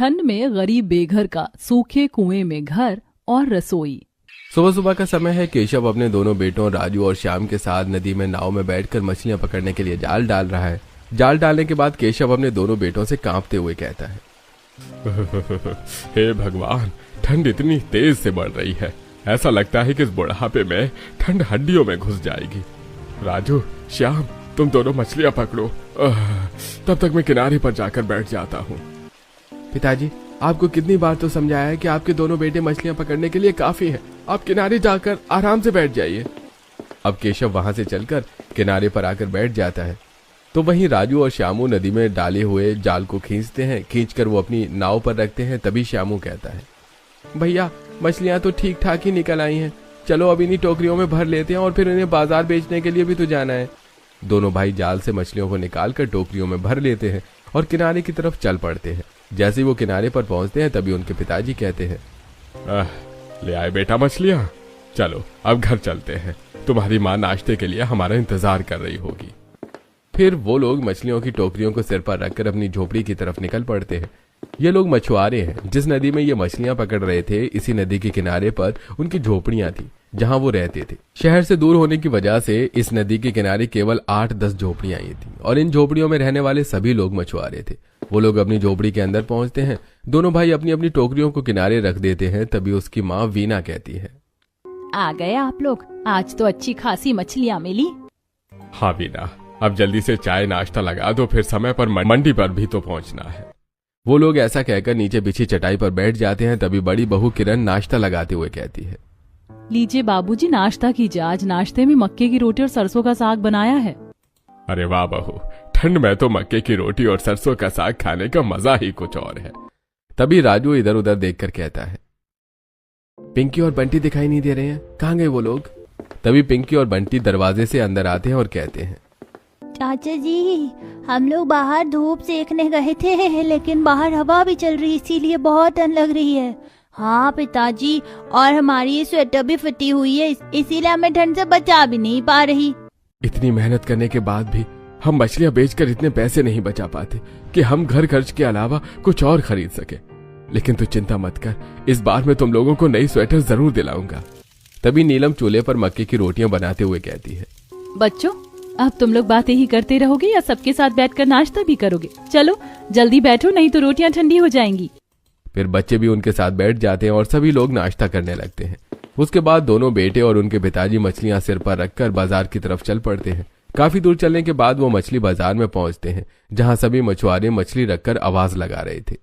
ठंड में गरीब बेघर का सूखे कुएं में घर और रसोई। सुबह सुबह का समय है। केशव अपने दोनों बेटों राजू और श्याम के साथ नदी में नाव में बैठकर मछलियां पकड़ने के लिए जाल डाल रहा है। जाल डालने के बाद केशव अपने दोनों बेटों से कांपते हुए कहता है, हे भगवान, ठंड इतनी तेज से बढ़ रही है, ऐसा लगता है कि इस बुढ़ापे में ठंड हड्डियों में घुस जाएगी। राजू, श्याम, तुम दोनों मछलियां पकड़ो, तब तक मैं किनारे पर जाकर बैठ जाता हूँ। पिताजी, आपको कितनी बार तो समझाया है कि आपके दोनों बेटे मछलियां पकड़ने के लिए काफी हैं। आप किनारे जाकर आराम से बैठ जाइए। अब केशव वहां से चलकर किनारे पर आकर बैठ जाता है। तो वहीं राजू और श्यामू नदी में डाले हुए जाल को खींचते हैं। खींचकर वो अपनी नाव पर रखते हैं। तभी श्यामू कहता है, भैया, मछलियां तो ठीक ठाक ही निकल आई हैं। चलो अब इन्हीं टोकरियों में भर लेते हैं और फिर इन्हें बाजार बेचने के लिए भी तो जाना है। दोनों भाई जाल से मछलियों को निकालकर टोकरियों में भर लेते हैं और किनारे की तरफ चल पड़ते हैं। जैसे ही वो किनारे पर पहुंचते हैं तभी उनके पिताजी कहते हैं, ले आए बेटा मछलियां, चलो अब घर चलते हैं। तुम्हारी माँ नाश्ते के लिए हमारा इंतजार कर रही होगी। फिर वो लोग मछलियों की टोकरियों को सिर पर रखकर अपनी झोपड़ी की तरफ निकल पड़ते हैं। ये लोग मछुआरे हैं। जिस नदी में ये मछलियां पकड़ रहे थे, इसी नदी के किनारे पर उनकी झोपड़ियां थी जहां वो रहते थे। शहर से दूर होने की वजह से इस नदी के किनारे केवल 8-10 झोपड़ियां ही थी और इन झोपड़ियों में रहने वाले सभी लोग मछुआरे थे। वो लोग अपनी झोपड़ी के अंदर पहुंचते हैं। दोनों भाई अपनी अपनी टोकरियों को किनारे रख देते हैं। तभी उसकी माँ वीना कहती है, आ गए आप लोग, आज तो अच्छी खासी मछलियां मिली। हाँ वीना, अब जल्दी से चाय नाश्ता लगा दो, फिर समय पर मंडी पर भी तो पहुंचना है। वो लोग ऐसा कहकर नीचे बिछी चटाई पर बैठ जाते हैं। तभी बड़ी बहू किरण नाश्ता लगाते हुए कहती है, लीजिए बाबूजी, नाश्ता कीजिए। आज नाश्ते में मक्के की रोटी और सरसों का साग बनाया है। अरे वाह बहू, ठंड में तो मक्के की रोटी और सरसों का साग खाने का मजा ही कुछ और है। तभी राजू इधर उधर देखकर कहता है, पिंकी और बंटी दिखाई नहीं दे रहे हैं, कहाँ गए वो लोग? तभी पिंकी और बंटी दरवाजे से अंदर आते हैं और कहते हैं, चाचा जी, हम लोग बाहर धूप सेकने गए थे, लेकिन बाहर हवा भी चल रही, इसीलिए बहुत ठंड लग रही है। हाँ पिताजी, और हमारी ये स्वेटर भी फटी हुई है, इसीलिए हमें ठंड से बचा भी नहीं पा रही। इतनी मेहनत करने के बाद भी हम मछलियां बेचकर इतने पैसे नहीं बचा पाते कि हम घर खर्च के अलावा कुछ और खरीद सके। लेकिन तू चिंता मत कर, इस बार मैं तुम लोगों को नई स्वेटर जरूर दिलाऊंगा। तभी नीलम चूल्हे पर मक्के की रोटियां बनाते हुए कहती है, बच्चों, अब तुम लोग बातें ही करते रहोगे या सबके साथ बैठकर नाश्ता भी करोगे? चलो जल्दी बैठो, नहीं तो रोटियां ठंडी हो जाएंगी। फिर बच्चे भी उनके साथ बैठ जाते हैं और सभी लोग नाश्ता करने लगते हैं। उसके बाद दोनों बेटे और उनके पिताजी मछलियां सिर पर रखकर बाजार की तरफ चल पड़ते हैं। काफी दूर चलने के बाद वो मछली बाजार में पहुंचते हैं, जहां सभी मछुआरे मछली रखकर आवाज लगा रहे थे।